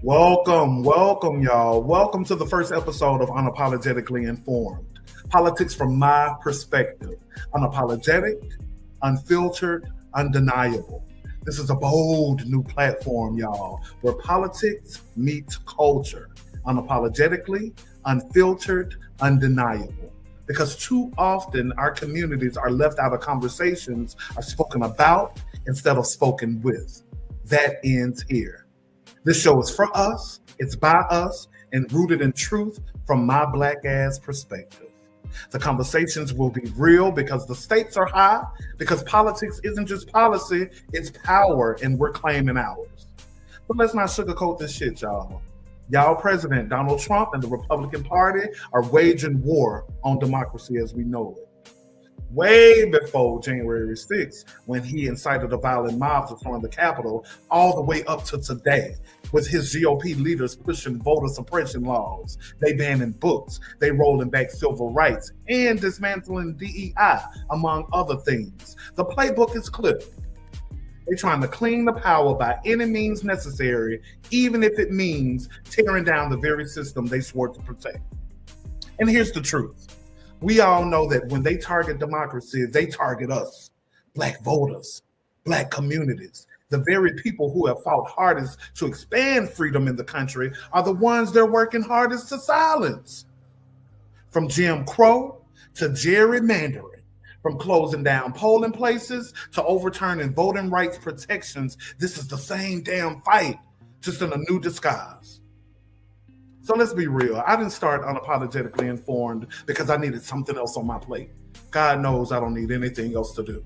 Welcome, y'all. Welcome to the first episode of Unapologetically Informed. Politics from my perspective. Unapologetic, unfiltered, undeniable. This is a bold new platform, y'all, where politics meets culture. Unapologetically, unfiltered, undeniable. Because too often our communities are left out of conversations, are spoken about instead of spoken with. That ends here. This show is for us, it's by us, and rooted in truth from my black ass perspective. The conversations will be real because the stakes are high, because politics isn't just policy, it's power, and we're claiming ours. But let's not sugarcoat this shit, y'all. Y'all President Donald Trump and the Republican Party are waging war on democracy as we know it. Way before January 6th, when he incited a violent mob to storm the Capitol, all the way up to today, with his GOP leaders pushing voter suppression laws, they banning books, they rolling back civil rights, and dismantling DEI, among other things. The playbook is clear. They're trying to clean the power by any means necessary, even if it means tearing down the very system they swore to protect. And here's the truth. We all know that when they target democracy, they target us, black voters, black communities. The very people who have fought hardest to expand freedom in the country are the ones they're working hardest to silence. From Jim Crow to gerrymandering, from closing down polling places to overturning voting rights protections, this is the same damn fight, just in a new disguise. So let's be real. I didn't start Unapologetically Informed because I needed something else on my plate. God knows I don't need anything else to do.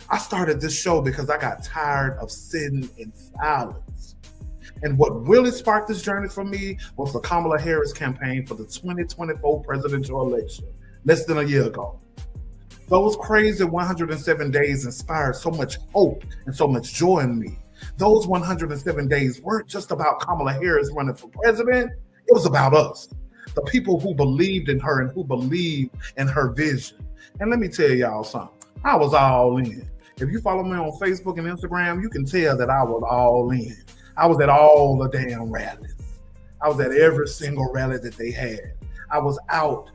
I started this show because I got tired of sitting in silence. And what really sparked this journey for me was the Kamala Harris campaign for the 2024 presidential election, less than a year ago. Those crazy 107 days inspired so much hope and so much joy in me. Those 107 days weren't just about Kamala Harris running for president. It was about us, the people who believed in her and who believed in her vision. And let me tell y'all something. I was all in. If you follow me on Facebook and Instagram, you can tell that I was all in. I was at all the damn rallies. I was at every single rally that they had. I was out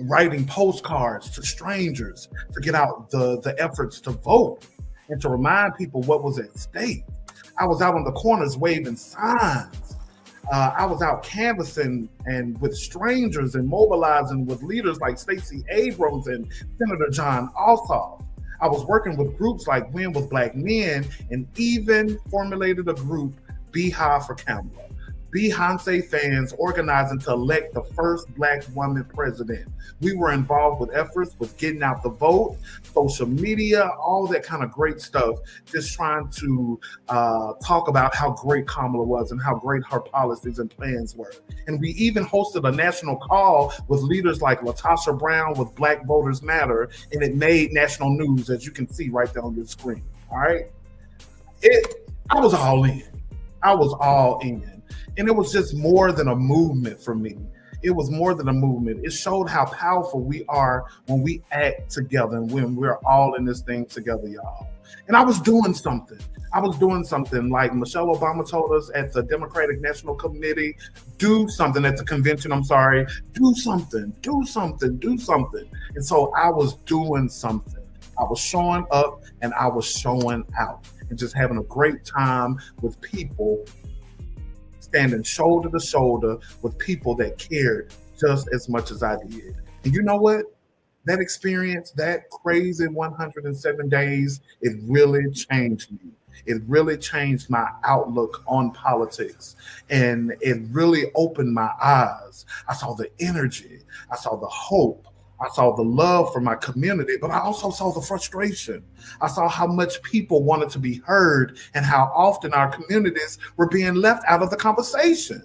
writing postcards to strangers to get out the efforts to vote and to remind people what was at stake. I was out on the corners waving signs. I was out canvassing and with strangers and mobilizing with leaders like Stacey Abrams and Senator John Ossoff. I was working with groups like Win with Black Men and even formulated a group, Beehive for Kamala. Beyonce fans organizing to elect the first Black woman president. We were involved with efforts with getting out the vote, social media, all that kind of great stuff, just trying to talk about how great Kamala was and how great her policies and plans were. And we even hosted a national call with leaders like LaTosha Brown with Black Voters Matter, and it made national news, as you can see right there on your screen. All right. I was all in. I was all in. And it was just more than a movement for me. It was more than a movement. It showed how powerful we are when we act together and when we're all in this thing together, y'all. And I was doing something. Like Michelle Obama told us at the Democratic National Committee, do something at the convention, do something. And so I was doing something. I was showing up and I was showing out and just having a great time with people, standing shoulder to shoulder with people that cared just as much as I did. And you know what? That experience, that crazy 107 days, it really changed me. It really changed my outlook on politics. And it really opened my eyes. I saw the energy. I saw the hope. I saw the love for my community, but I also saw the frustration. I saw how much people wanted to be heard and how often our communities were being left out of the conversation.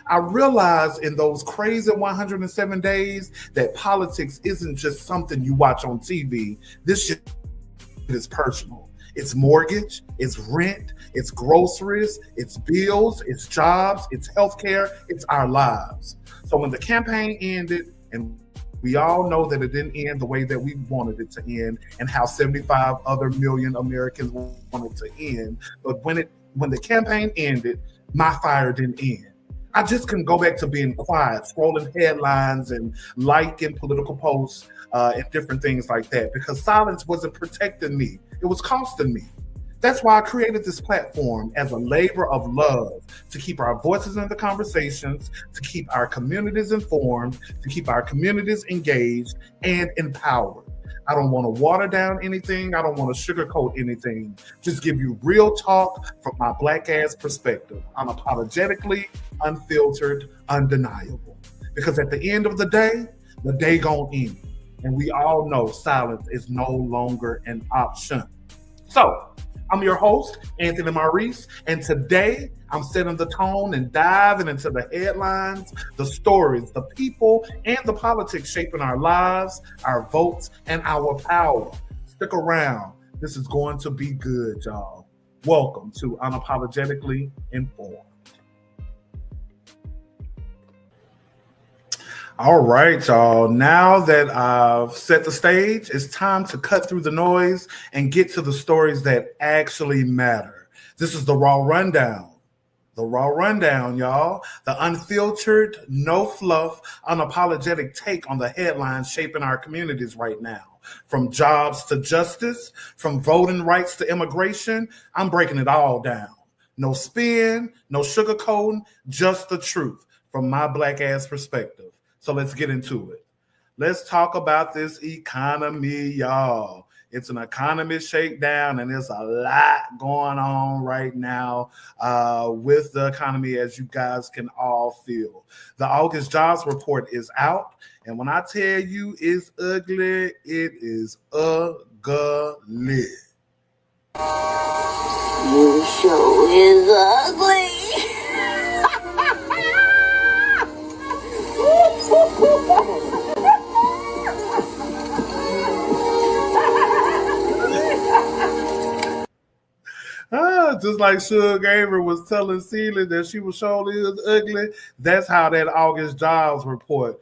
I realized in those crazy 107 days that politics isn't just something you watch on TV. This shit is personal. It's mortgage, it's rent, it's groceries, it's bills, it's jobs, it's healthcare, it's our lives. So when the campaign ended, and we all know that it didn't end the way that we wanted it to end and how 75 other million Americans wanted to end. But when it when the campaign ended, my fire didn't end. I just couldn't go back to being quiet, scrolling headlines and liking political posts and different things like that, because silence wasn't protecting me. It was costing me. That's why I created this platform as a labor of love, to keep our voices in the conversations, to keep our communities informed, to keep our communities engaged and empowered. I don't want to water down anything. I don't want to sugarcoat anything. Just give you real talk from my Black ass perspective. Unapologetically, unfiltered, undeniable. Because at the end of the day gonna end. And we all know silence is no longer an option. So, I'm your host, Anthony Maurice, and today I'm setting the tone and diving into the headlines, the stories, the people, and the politics shaping our lives, our votes, and our power. Stick around. This is going to be good, y'all. Welcome to Unapologetically Informed. All right, y'all. Now that I've set the stage, it's time to cut through the noise and get to the stories that actually matter. This is the Raw Rundown. The Raw Rundown, y'all. The unfiltered, no fluff, unapologetic take on the headlines shaping our communities right now. From jobs to justice, from voting rights to immigration, I'm breaking it all down. No spin, no sugarcoating, just the truth from my Black ass perspective. So let's get into it. Let's talk about this economy, y'all. It's an economy shakedown, and there's a lot going on right now with the economy, as you guys can all feel. The August jobs report is out, and when I tell you it's ugly, it is ugly. You show is ugly. Just like Suge Avery was telling Celia that she was surely ugly, that's how that August jobs report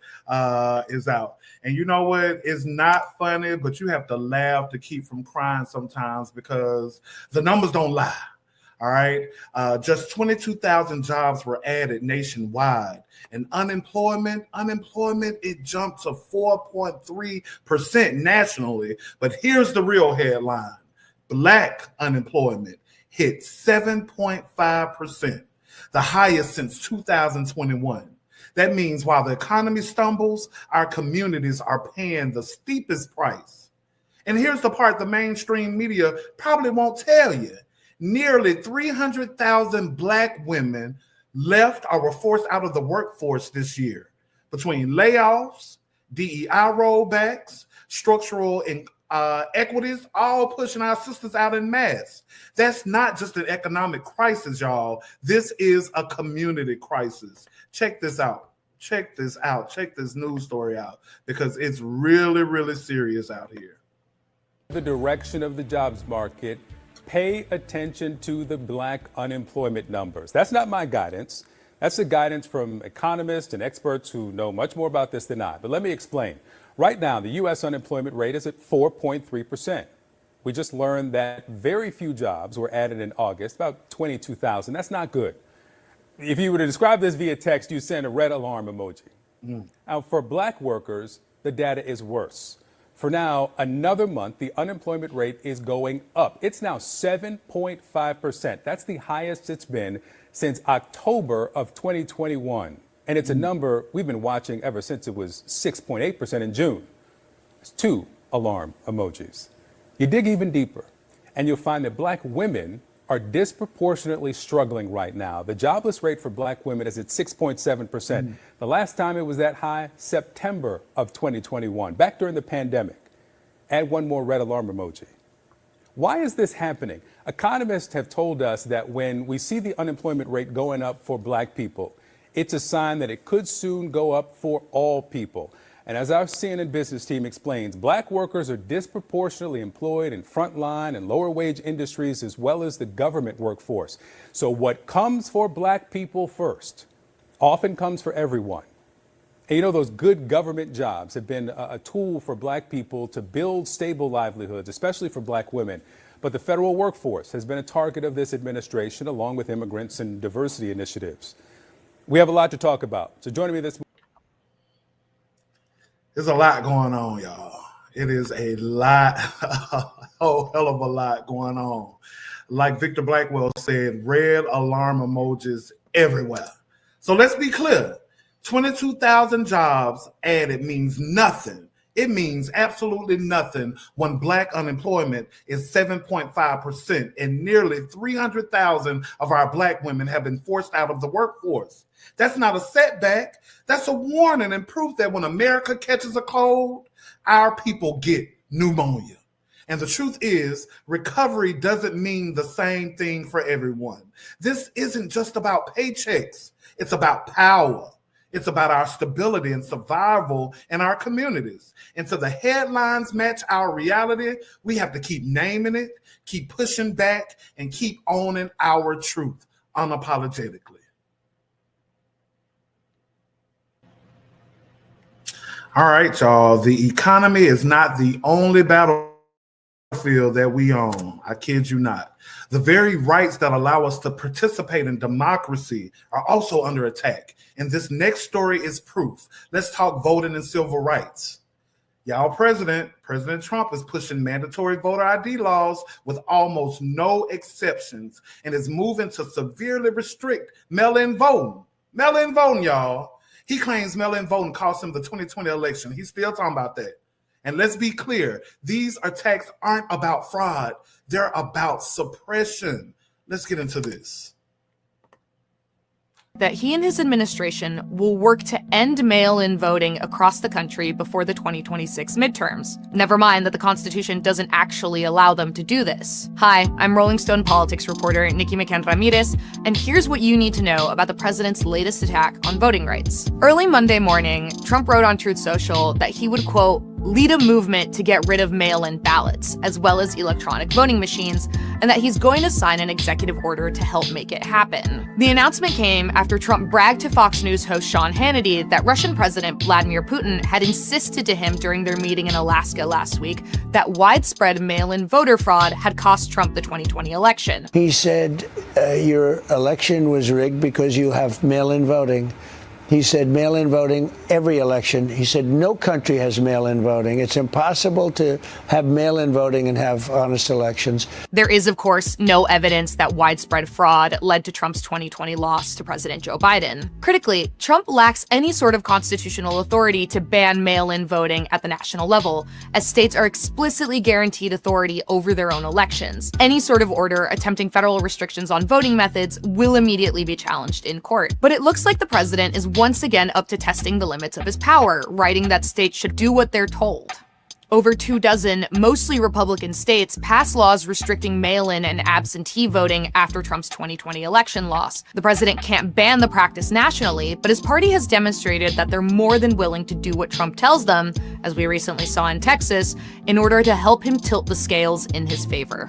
is out. And you know what? It's not funny, but you have to laugh to keep from crying sometimes, because the numbers don't lie. All right. Just 22,000 jobs were added nationwide. And unemployment, it jumped to 4.3% nationally. But here's the real headline. Black unemployment hit 7.5%, the highest since 2021. That means while the economy stumbles, our communities are paying the steepest price. And here's the part the mainstream media probably won't tell you. Nearly 300,000 Black women left or were forced out of the workforce this year, between layoffs, DEI rollbacks, structural equities, all pushing our sisters out in mass. That's not just an economic crisis, y'all. This is a community crisis. Check this out. Check this news story out, because it's really, really serious out here. The direction of the jobs market. Pay attention to the Black unemployment numbers. That's not my guidance. That's the guidance from economists and experts who know much more about this than I. But let me explain. Right now, the U.S. unemployment rate is at 4.3%. We just learned that very few jobs were added in August, about 22,000. That's not good. If you were to describe this via text, you send a red alarm emoji. Now, for Black workers, the data is worse. For now, another month, the unemployment rate is going up. It's now 7.5%. That's the highest it's been since October of 2021. And it's a number we've been watching ever since it was 6.8% in June. It's two alarm emojis. You dig even deeper, and you'll find that Black women are disproportionately struggling right now. The jobless rate for Black women is at 6.7%. The last time it was that high, September of 2021, back during the pandemic. Add one more red alarm emoji. Why is this happening? Economists have told us that when we see the unemployment rate going up for Black people, it's a sign that it could soon go up for all people. And as our CNN business team explains, Black workers are disproportionately employed in frontline and lower wage industries, as well as the government workforce. So what comes for Black people first often comes for everyone. And you know, those good government jobs have been a tool for Black people to build stable livelihoods, especially for Black women. But the federal workforce has been a target of this administration, along with immigrants and diversity initiatives. We have a lot to talk about. So joining me this morning. There's a lot going on, y'all. It is a lot, a whole hell of a lot going on. Like Victor Blackwell said, red alarm emojis everywhere. So let's be clear. 22,000 jobs added means nothing. It means absolutely nothing when Black unemployment is 7.5% and nearly 300,000 of our Black women have been forced out of the workforce. That's not a setback. That's a warning and proof that when America catches a cold, our people get pneumonia. And the truth is, recovery doesn't mean the same thing for everyone. This isn't just about paychecks. It's about power. It's about our stability and survival in our communities. And so the headlines match our reality. We have to keep naming it, keep pushing back, and keep owning our truth unapologetically. All right, y'all. The economy is not the only battlefield that we own. I kid you not. The very rights that allow us to participate in democracy are also under attack. And this next story is proof. Let's talk voting and civil rights. Y'all, President Trump is pushing mandatory voter ID laws with almost no exceptions and is moving to severely restrict mail-in voting. Mail-in voting, y'all. He claims mail-in voting cost him the 2020 election. He's still talking about that. And let's be clear, these attacks aren't about fraud. They're about suppression. Let's get into this. That he and his administration will work to end mail-in voting across the country before the 2026 midterms. Never mind that the Constitution doesn't actually allow them to do this. Hi, I'm Rolling Stone politics reporter Nikki McCann Ramirez, and here's what you need to know about the president's latest attack on voting rights. Early Monday morning, Trump wrote on Truth Social that he would, quote, lead a movement to get rid of mail-in ballots, as well as electronic voting machines, and that he's going to sign an executive order to help make it happen. The announcement came after Trump bragged to Fox News host Sean Hannity that Russian President Vladimir Putin had insisted to him during their meeting in Alaska last week that widespread mail-in voter fraud had cost Trump the 2020 election. He said, your election was rigged because you have mail-in voting. He said mail-in voting every election. He said no country has mail-in voting. It's impossible to have mail-in voting and have honest elections. There is, of course, no evidence that widespread fraud led to Trump's 2020 loss to President Joe Biden. Critically, Trump lacks any sort of constitutional authority to ban mail-in voting at the national level, as states are explicitly guaranteed authority over their own elections. Any sort of order attempting federal restrictions on voting methods will immediately be challenged in court. But it looks like the president is once again up to testing the limits of his power, writing that states should do what they're told. Over 24, mostly Republican states passed laws restricting mail-in and absentee voting after Trump's 2020 election loss. The president can't ban the practice nationally, but his party has demonstrated that they're more than willing to do what Trump tells them, as we recently saw in Texas, in order to help him tilt the scales in his favor.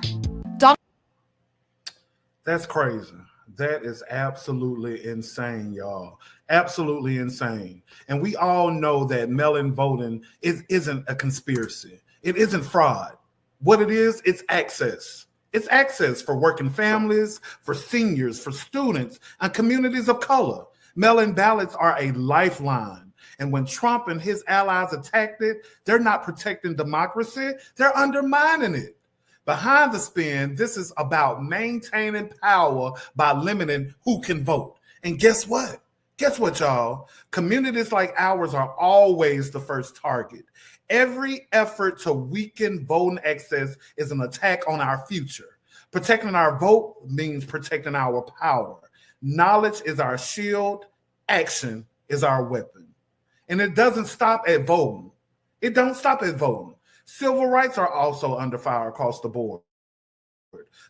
That's crazy. That is absolutely insane, y'all. Absolutely insane. And we all know that mail-in voting isn't a conspiracy. It isn't fraud. What it is, it's access. It's access for working families, for seniors, for students, and communities of color. Mail-in ballots are a lifeline. And when Trump and his allies attacked it, they're not protecting democracy, they're undermining it. Behind the spin, this is about maintaining power by limiting who can vote. And guess what? Guess what, y'all? Communities like ours are always the first target. Every effort to weaken voting access is an attack on our future. Protecting our vote means protecting our power. Knowledge is our shield. Action is our weapon. And it doesn't stop at voting. It don't stop at voting. Civil rights are also under fire across the board.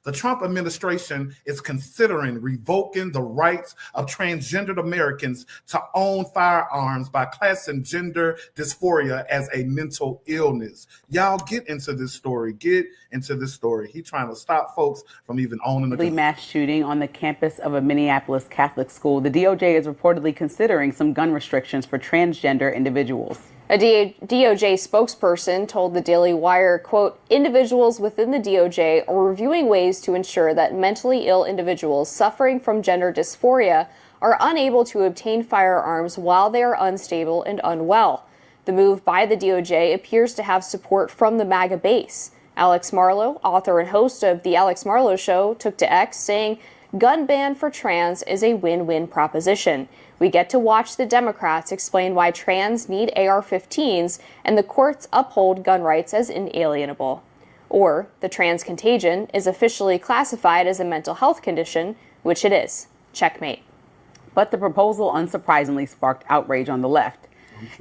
The Trump administration is considering revoking the rights of transgendered Americans to own firearms by classing gender dysphoria as a mental illness. Y'all get into this story. Get into this story. He's trying to stop folks from even owning a gun. Mass shooting on the campus of a Minneapolis Catholic school. The DOJ is reportedly considering some gun restrictions for transgender individuals. A DOJ spokesperson told the Daily Wire, quote, individuals within the DOJ are reviewing ways to ensure that mentally ill individuals suffering from gender dysphoria are unable to obtain firearms while they are unstable and unwell. The move by the DOJ appears to have support from the MAGA base. Alex Marlow, author and host of The Alex Marlow Show, took to X saying, gun ban for trans is a win-win proposition. We get to watch the Democrats explain why trans need AR-15s and the courts uphold gun rights as inalienable. Or the trans contagion is officially classified as a mental health condition, which it is. Checkmate. But the proposal unsurprisingly sparked outrage on the left.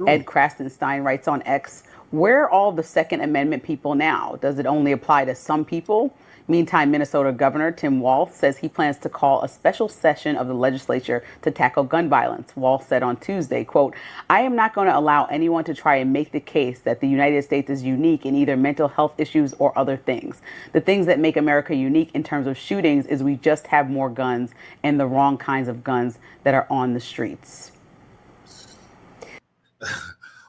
Ed Krastenstein writes on X, where are all the Second Amendment people now? Does it only apply to some people? Meantime, Minnesota Governor Tim Walz says he plans to call a special session of the legislature to tackle gun violence. Walz said on Tuesday, quote, I am not going to allow anyone to try and make the case that the United States is unique in either mental health issues or other things. The things that make America unique in terms of shootings is we just have more guns and the wrong kinds of guns that are on the streets.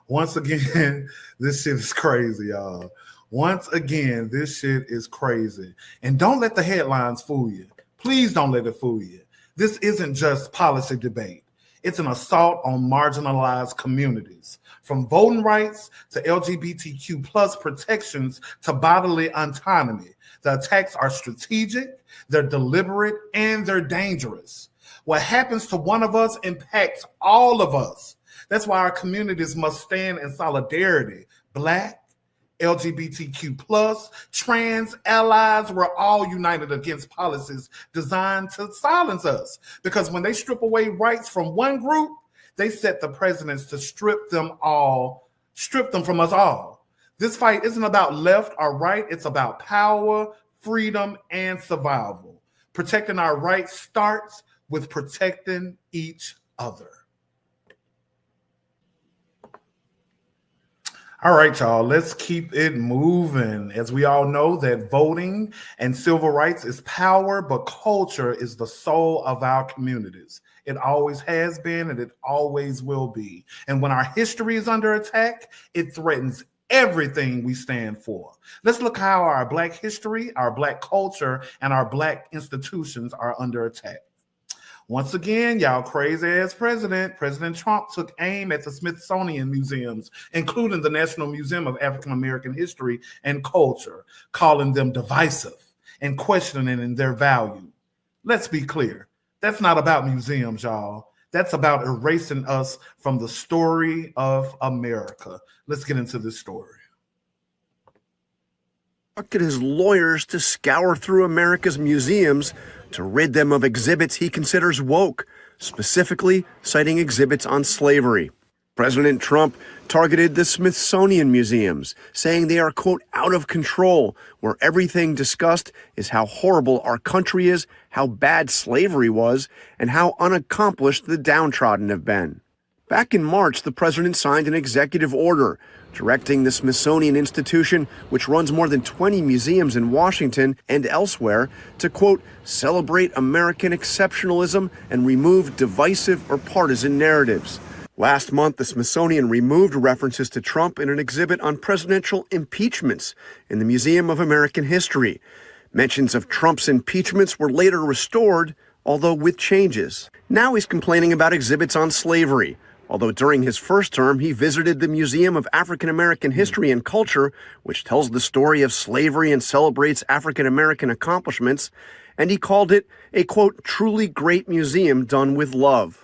Once again, this shit is crazy, y'all. Once again, this shit is crazy. And don't let the headlines fool you. Please don't let it fool you. This isn't just policy debate. It's an assault on marginalized communities. From voting rights to LGBTQ plus protections to bodily autonomy. The attacks are strategic, they're deliberate, and they're dangerous. What happens to one of us impacts all of us. That's why our communities must stand in solidarity. Black, LGBTQ plus, trans allies, we're all united against policies designed to silence us. Because when they strip away rights from one group, they set the precedents to strip them from us all. This fight isn't about left or right, it's about power, freedom, and survival. Protecting our rights starts with protecting each other. All right, y'all, let's keep it moving. As we all know that voting and civil rights is power, but culture is the soul of our communities. It always has been and it always will be. And when our history is under attack, it threatens everything we stand for. Let's look how our Black history, our Black culture, and our Black institutions are under attack. Once again, y'all crazy ass President Trump took aim at the Smithsonian museums, including the National Museum of African American History and Culture, calling them divisive and questioning their value. Let's be clear. That's not about museums, y'all. That's about erasing us from the story of America. Let's get into this story. Instructed his lawyers to scour through America's museums to rid them of exhibits he considers woke, specifically citing exhibits on slavery. President Trump targeted the Smithsonian museums, saying they are, quote, out of control, where everything discussed is how horrible our country is, how bad slavery was, and how unaccomplished the downtrodden have been. Back in March, the president signed an executive order directing the Smithsonian Institution, which runs more than 20 museums in Washington and elsewhere, to, quote, celebrate American exceptionalism and remove divisive or partisan narratives. Last month, the Smithsonian removed references to Trump in an exhibit on presidential impeachments in the Museum of American History. Mentions of Trump's impeachments were later restored, although with changes. Now he's complaining about exhibits on slavery. Although during his first term, he visited the Museum of African American History and Culture, which tells the story of slavery and celebrates African American accomplishments, and he called it a, quote, truly great museum done with love.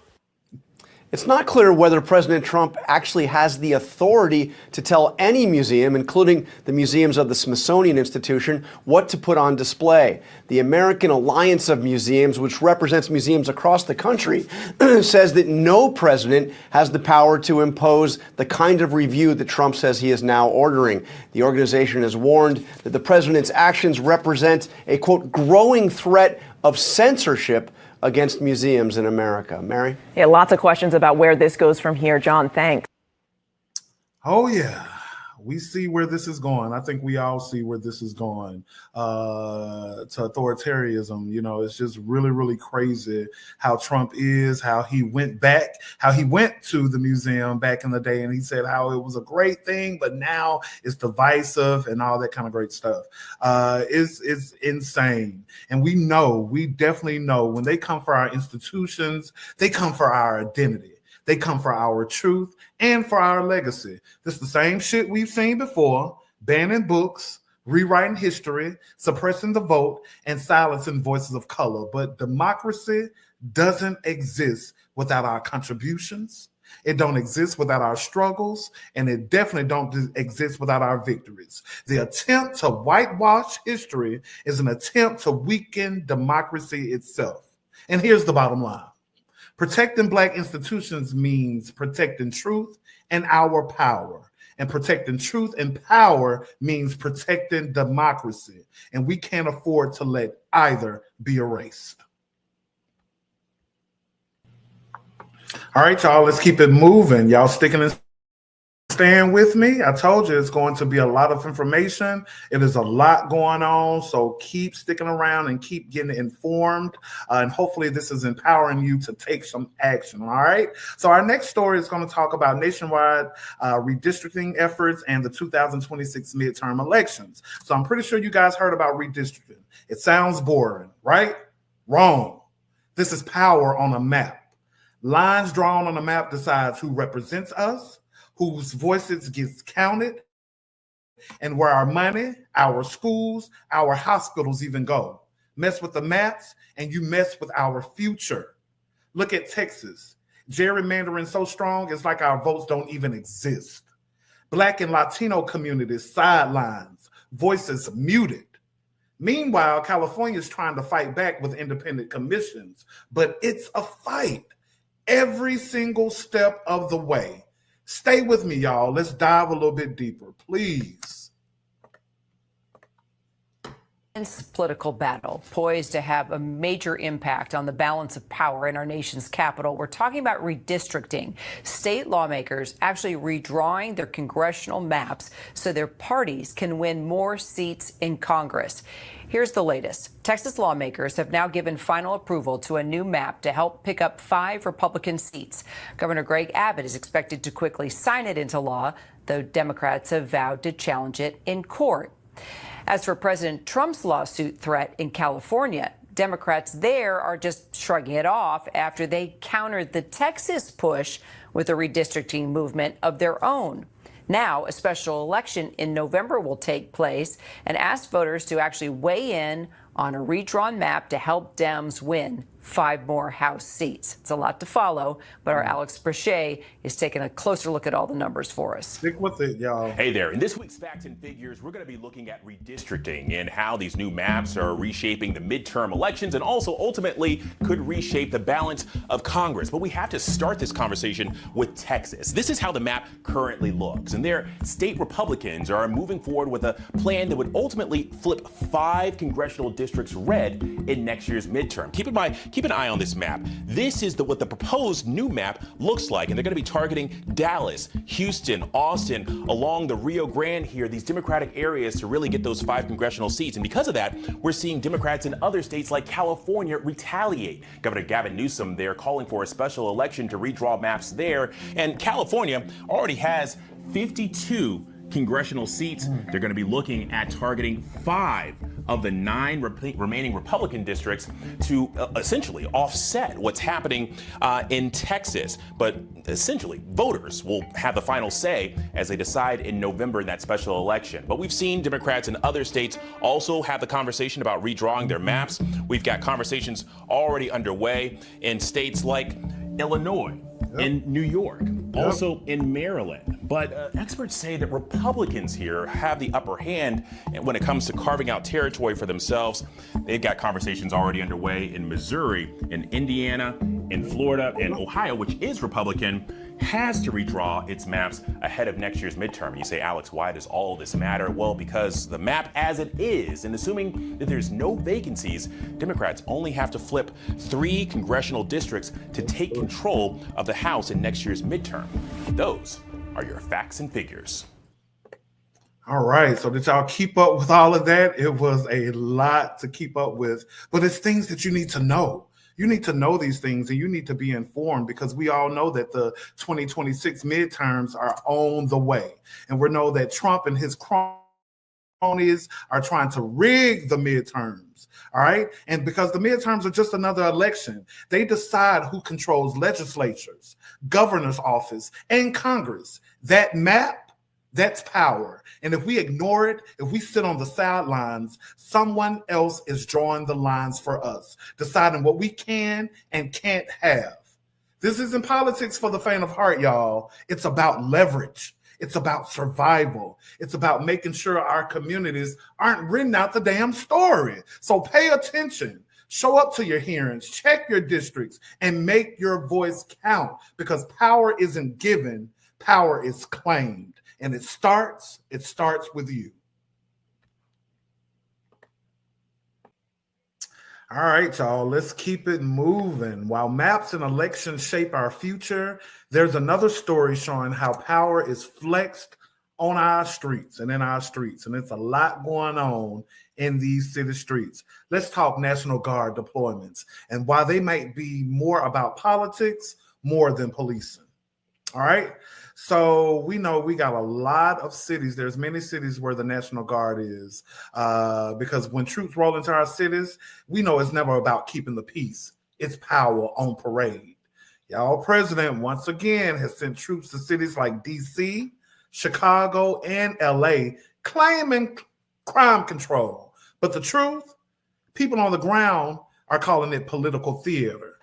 It's not clear whether President Trump actually has the authority to tell any museum, including the museums of the Smithsonian Institution, what to put on display. The American Alliance of Museums, which represents museums across the country, says that no president has the power to impose the kind of review that Trump says he is now ordering. The organization has warned that the president's actions represent a, quote, growing threat of censorship against museums in America. Mary? Yeah, lots of questions about where this goes from here. John, thanks. Oh, yeah. we see where this is going. I think we all see where this is going to authoritarianism. You know, it's just really, really crazy how Trump is, how he went to the museum back in the day and he said how it was a great thing, but now it's divisive and all that kind of great stuff. It's insane. And we definitely know when they come for our institutions, they come for our identity. They come for our truth and for our legacy. This is the same shit we've seen before: banning books, rewriting history, suppressing the vote, and silencing voices of color. But democracy doesn't exist without our contributions. It don't exist without our struggles, and it definitely don't exist without our victories. The attempt to whitewash history is an attempt to weaken democracy itself. And here's the bottom line. Protecting Black institutions means protecting truth and our power. And protecting truth and power means protecting democracy. And we can't afford to let either be erased. All right, y'all, let's keep it moving. Y'all sticking and staying with me. I told you it's going to be a lot of information. It is a lot going on, so keep sticking around and keep getting informed. And hopefully this is empowering you to take some action, all right? So our next story is going to talk about nationwide redistricting efforts and the 2026 midterm elections. So I'm pretty sure you guys heard about redistricting. It sounds boring, right? Wrong. This is power on a map. Lines drawn on a map decides who represents us, whose voices gets counted, and where our money, our schools, our hospitals even go. Mess with the maps, and you mess with our future. Look at Texas. Gerrymandering so strong, it's like our votes don't even exist. Black and Latino communities sidelines, voices muted. Meanwhile, California is trying to fight back with independent commissions, but it's a fight every single step of the way. Stay with me, y'all. Let's dive a little bit deeper, please. Political battle poised to have a major impact on the balance of power in our nation's capital. We're talking about redistricting. State lawmakers actually redrawing their congressional maps so their parties can win more seats in Congress. Here's the latest. Texas lawmakers have now given final approval to a new map to help pick up 5 Republican seats. Governor Greg Abbott is expected to quickly sign it into law, though Democrats have vowed to challenge it in court. As for President Trump's lawsuit threat in California, Democrats there are just shrugging it off after they countered the Texas push with a redistricting movement of their own. Now, a special election in November will take place and ask voters to actually weigh in on a redrawn map to help Dems win 5 more House seats. It's a lot to follow, but our Alex Brachet is taking a closer look at all the numbers for us. Stick with it, y'all. Hey there. In this week's Facts and Figures, we're going to be looking at redistricting and how these new maps are reshaping the midterm elections and also ultimately could reshape the balance of Congress. But we have to start this conversation with Texas. This is how the map currently looks. And their state Republicans are moving forward with a plan that would ultimately flip 5 congressional districts red in next year's midterm. Keep an eye on this map. This is what the proposed new map looks like, and they're going to be targeting Dallas, Houston, Austin, along the Rio Grande here, these Democratic areas to really get those 5 congressional seats. And because of that, we're seeing Democrats in other states like California retaliate. Governor Gavin Newsom there calling for a special election to redraw maps there. And California already has 52 congressional seats. They're going to be looking at targeting 5 of the 9 remaining Republican districts to essentially offset what's happening in Texas. But essentially, voters will have the final say as they decide in November in that special election. But we've seen Democrats in other states also have the conversation about redrawing their maps. We've got conversations already underway in states like Illinois, in New York, also in Maryland. But experts say that Republicans here have the upper hand when it comes to carving out territory for themselves. They've got conversations already underway in Missouri, in Indiana, in Florida, and Ohio, which is Republican, has to redraw its maps ahead of next year's midterm. You say, Alex, why does all this matter? Well, because the map as it is, and assuming that there's no vacancies, Democrats only have to flip 3 congressional districts to take control of the House in next year's midterm. Those are your facts and figures. All right. So did y'all keep up with all of that? It was a lot to keep up with, but it's things that you need to know. You need to know these things and you need to be informed because we all know that the 2026 midterms are on the way. And we know that Trump and his cronies are trying to rig the midterms. All right. And because the midterms are just another election, they decide who controls legislatures, governor's office, and Congress. That map, that's power. And if we ignore it, if we sit on the sidelines, someone else is drawing the lines for us, deciding what we can and can't have. This isn't politics for the faint of heart, y'all. It's about leverage. It's about survival. It's about making sure our communities aren't written out the damn story. So pay attention. Show up to your hearings, check your districts, and make your voice count because power isn't given, power is claimed. And it starts with you. All right, y'all, let's keep it moving. While maps and elections shape our future, there's another story showing how power is flexed on our streets and in our streets. And it's a lot going on in these city streets. Let's talk National Guard deployments and why they might be more about politics more than policing. All right. So we know we got a lot of cities. There's many cities where the National Guard is because when troops roll into our cities, we know it's never about keeping the peace. It's power on parade. Y'all, president once again has sent troops to cities like D.C., Chicago, and L.A. claiming crime control. But the truth, people on the ground are calling it political theater.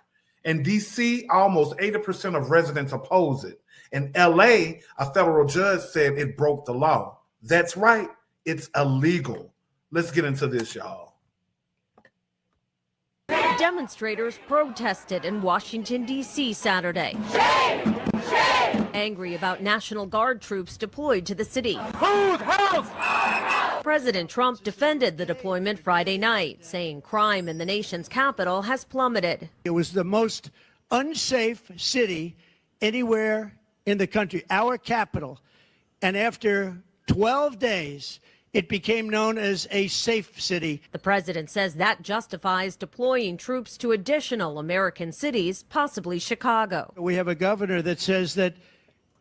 In D.C., almost 80% of residents oppose it. In L.A., a federal judge said it broke the law. That's right. It's illegal. Let's get into this, y'all. Demonstrators protested in Washington, D.C. Saturday. Shame! Shame! Angry about National Guard troops deployed to the city. Whose house? President Trump defended the deployment Friday night, saying crime in the nation's capital has plummeted. It was the most unsafe city anywhere in the country, our capital. And after 12 days, it became known as a safe city. The president says that justifies deploying troops to additional American cities, possibly Chicago. We have a governor that says that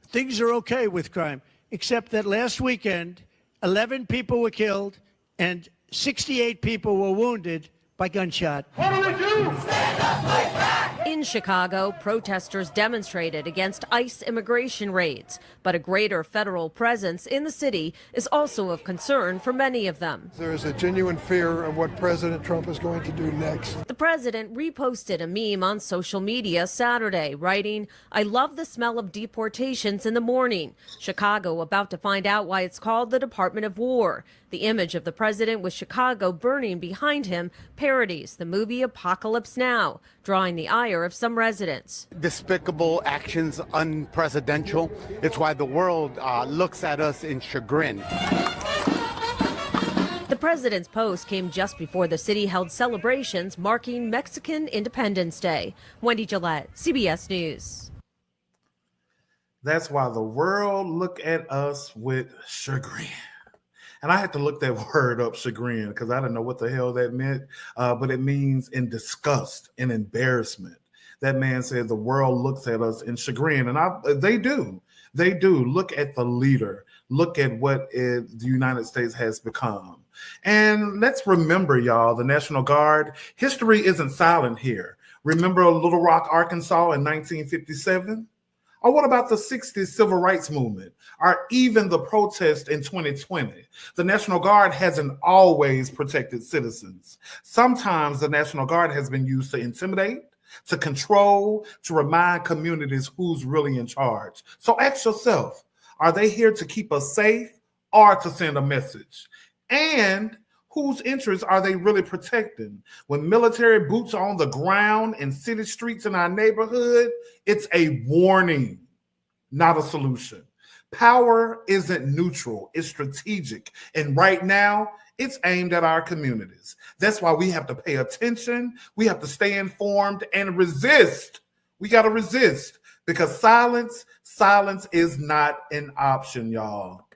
things are okay with crime, except that last weekend, 11 people were killed and 68 people were wounded by gunshot. What do we do? Stand up, fight back! In Chicago, protesters demonstrated against ICE immigration raids, but a greater federal presence in the city is also of concern for many of them. There is a genuine fear of what President Trump is going to do next. The president reposted a meme on social media Saturday, writing, "I love the smell of deportations in the morning. Chicago about to find out why it's called the Department of War." The image of the president with Chicago burning behind him parodies the movie Apocalypse Now, drawing the ire of some residents. Despicable actions, unprecedented. It's why the world looks at us in chagrin. The president's post came just before the city held celebrations marking Mexican Independence Day. Wendy Gillette, CBS News. That's why the world look at us with chagrin. And I had to look that word up, chagrin, because I didn't know what the hell that meant. But it means in disgust and embarrassment. That man said the world looks at us in chagrin. And they do. They do. Look at the leader. Look at what the United States has become. And let's remember, y'all, the National Guard, history isn't silent here. Remember Little Rock, Arkansas in 1957? Or what about the 60s civil rights movement, or even the protest in 2020? The National Guard hasn't always protected citizens. Sometimes the National Guard has been used to intimidate, to control, to remind communities who's really in charge. So ask yourself, are they here to keep us safe or to send a message? And whose interests are they really protecting? When military boots are on the ground in city streets in our neighborhood, it's a warning, not a solution. Power isn't neutral, it's strategic. And right now, it's aimed at our communities. That's why we have to pay attention. We have to stay informed and resist. We got to resist because silence is not an option, y'all.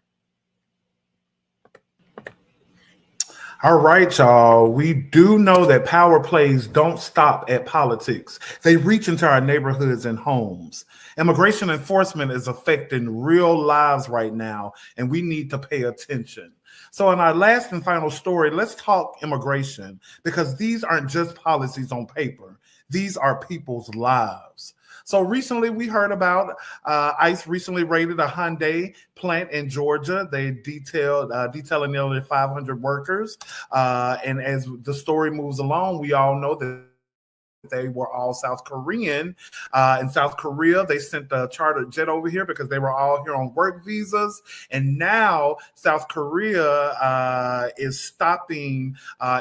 All right, y'all. We do know that power plays don't stop at politics. They reach into our neighborhoods and homes. Immigration enforcement is affecting real lives right now, and we need to pay attention. So, in our last and final story, let's talk immigration because these aren't just policies on paper, these are people's lives. So recently we heard about ICE recently raided a Hyundai plant in Georgia. They detailing nearly 500 workers. And as the story moves along, we all know that they were all South Korean. In South Korea, they sent a chartered jet over here because they were all here on work visas. And now South Korea is stopping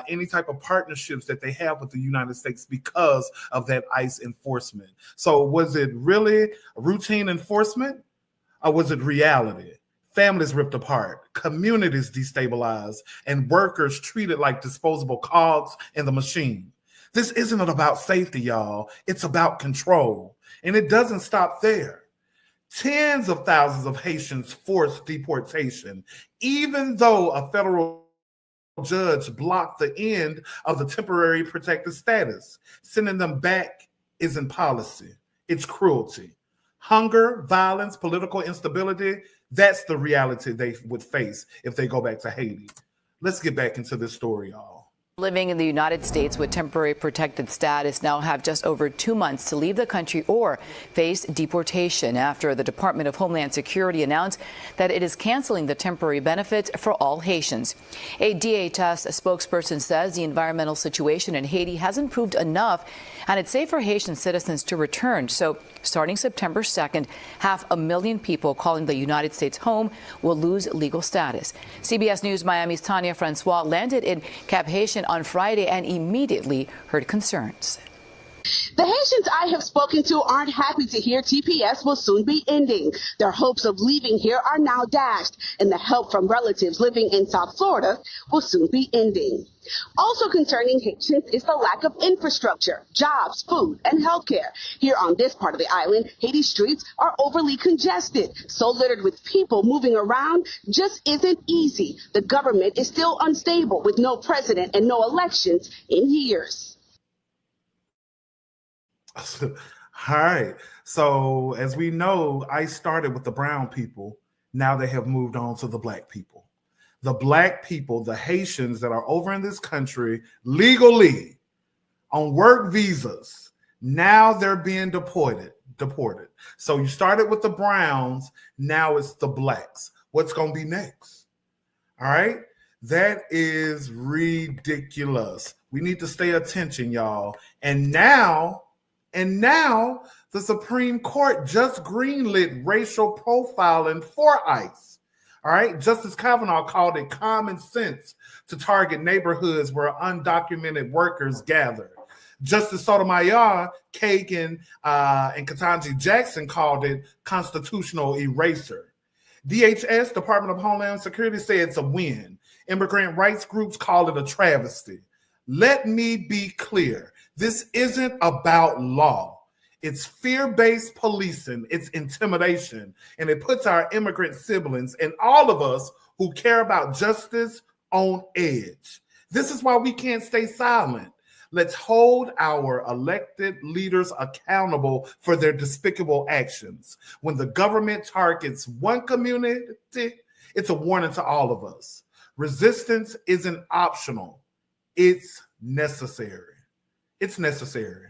any type of partnerships that they have with the United States because of that ICE enforcement. So was it really routine enforcement or was it reality? Families ripped apart, communities destabilized, and workers treated like disposable cogs in the machine. This isn't about safety, y'all. It's about control. And it doesn't stop there. Tens of thousands of Haitians forced deportation, even though a federal judge blocked the end of the temporary protected status. Sending them back isn't policy, it's cruelty. Hunger, violence, political instability, that's the reality they would face if they go back to Haiti. Let's get back into this story, y'all. Living in the United States with temporary protected status now have just over 2 months to leave the country or face deportation after the Department of Homeland Security announced that it is canceling the temporary benefits for all Haitians. A DHS spokesperson says the environmental situation in Haiti has improved enough and it's safe for Haitian citizens to return. So starting September 2nd, 500,000 people calling the United States home will lose legal status. CBS News Miami's Tanya Francois landed in Cap Haitian on Friday and immediately heard concerns. The Haitians I have spoken to aren't happy to hear TPS will soon be ending. Their hopes of leaving here are now dashed, and the help from relatives living in South Florida will soon be ending. Also concerning Haitians is the lack of infrastructure, jobs, food, and healthcare. Here on this part of the island, Haiti streets are overly congested, so littered with people moving around just isn't easy. The government is still unstable with no president and no elections in years. All right. So as we know, ICE started with the brown people. Now they have moved on to the black people. The black people, the Haitians that are over in this country legally on work visas, now they're being deported. So you started with the browns, now it's the blacks. What's going to be next? All right. That is ridiculous. We need to stay attention, y'all. And now the Supreme Court just greenlit racial profiling for ICE. All right. Justice Kavanaugh called it common sense to target neighborhoods where undocumented workers gather. Justice Sotomayor, Kagan, and Ketanji Jackson called it constitutional eraser. DHS, Department of Homeland Security, said it's a win. Immigrant rights groups call it a travesty. Let me be clear. This isn't about law. It's fear-based policing. It's intimidation. And it puts our immigrant siblings and all of us who care about justice on edge. This is why we can't stay silent. Let's hold our elected leaders accountable for their despicable actions. When the government targets one community, it's a warning to all of us. Resistance isn't optional. It's necessary. It's necessary.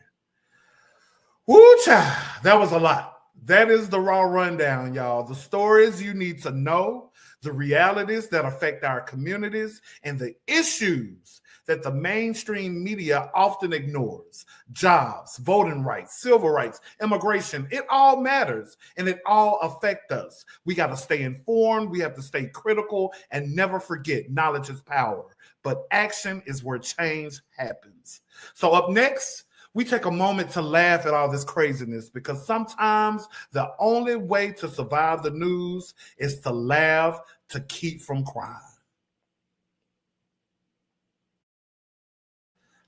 Woo, child, that was a lot. That is the raw rundown, y'all. The stories you need to know, the realities that affect our communities, and the issues that the mainstream media often ignores. Jobs, voting rights, civil rights, immigration, it all matters and it all affects us. We got to stay informed. We have to stay critical and never forget knowledge is power, but action is where change happens. So up next, we take a moment to laugh at all this craziness because sometimes the only way to survive the news is to laugh to keep from crying.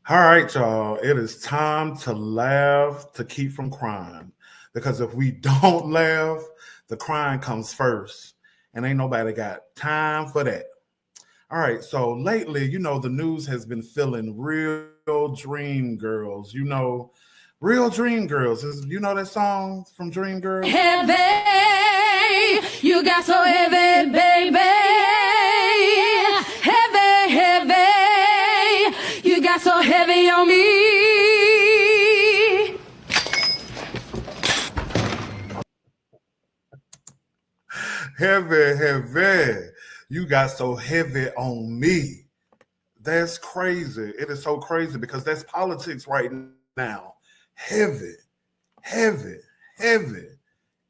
All right, y'all. It is time to laugh to keep from crying. Because if we don't laugh, the crying comes first. And ain't nobody got time for that. All right, so lately, the news has been filling real dream girls. Real dream girls. You know that song from Dream Girls? Heavy, you got so heavy, baby. Heavy, heavy, you got so heavy on me. Heavy, heavy. You got so heavy on me. That's crazy. It is so crazy because that's politics right now. Heavy, heavy, heavy.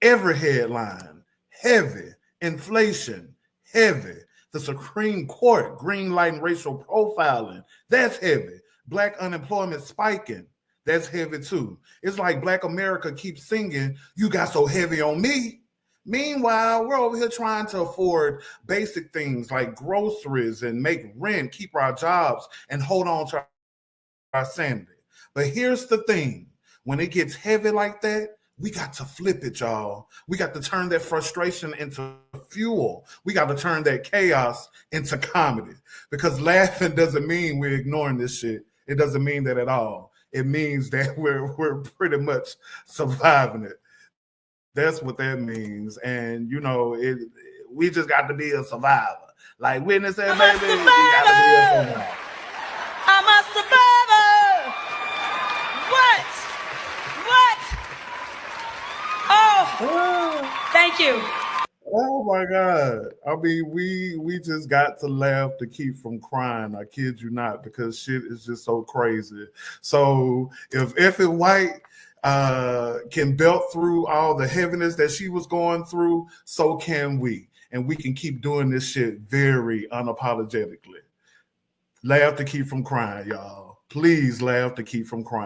Every headline, heavy. Inflation, heavy. The Supreme Court green lighting racial profiling, that's heavy. Black unemployment spiking, that's heavy too. It's like Black America keeps singing, you got so heavy on me. Meanwhile, we're over here trying to afford basic things like groceries and make rent, keep our jobs, and hold on to our sanity. But here's the thing. When it gets heavy like that, we got to flip it, y'all. We got to turn that frustration into fuel. We got to turn that chaos into comedy. Because laughing doesn't mean we're ignoring this shit. It doesn't mean that at all. It means that we're pretty much surviving it. That's what that means. And, we just got to be a survivor. Like Whitney said, baby, we got to be a survivor. I'm a survivor. What? Oh, thank you. Oh my God. I mean, we just got to laugh to keep from crying. I kid you not, because shit is just so crazy. So if Effie White can belt through all the heaviness that she was going through, so can we. And we can keep doing this shit very unapologetically. Laugh to keep from crying, y'all. Please laugh to keep from crying.